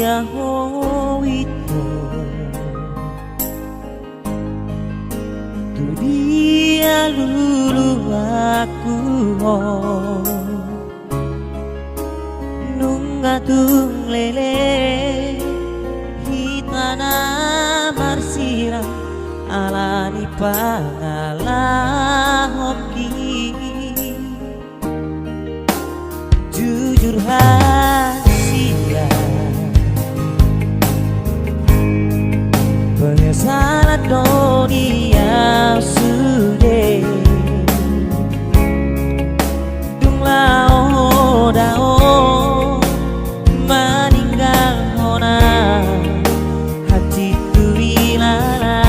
ho ito tu dia lulu aku ho nunga tung lele hitana marsira alani pangalah hoki jujur rahasia penyesalan dunia sudah dumlao dao meninggal hona hati tu ilala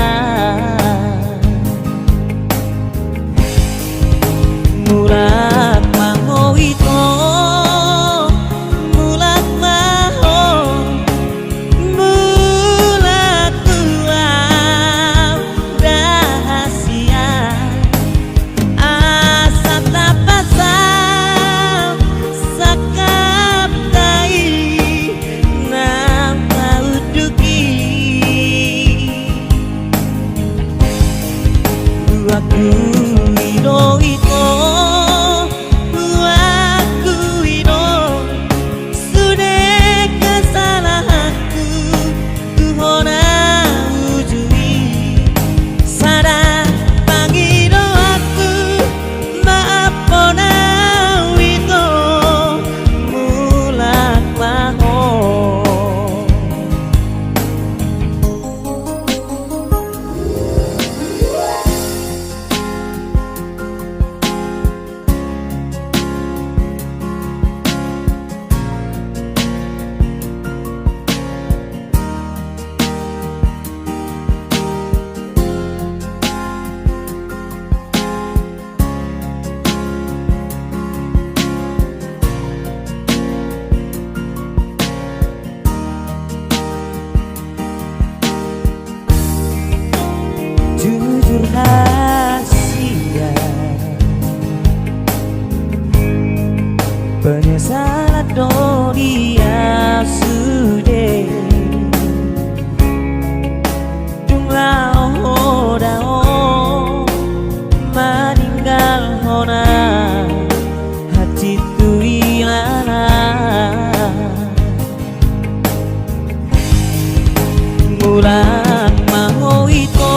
mulak maho itu aku ido ito aku ido sudah kesalahanku tuhona ujui sadar pangido aku maafona ito mulak maho jujur rahasia penyesalan dunia sudah dumlao dao meninggal hona hati tu ilala mulak maho itu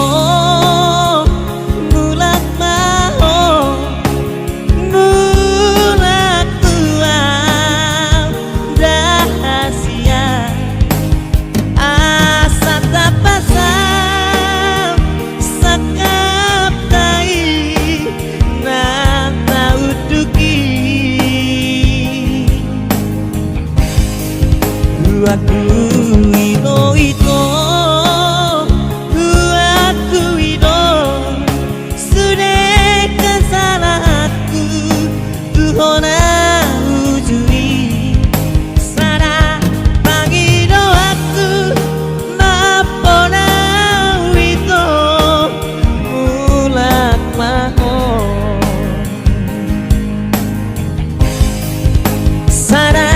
aku ido ito aku ido sudah kesalahanku tuhona ujui sadar pangido aku maafona ito mulak maho sadar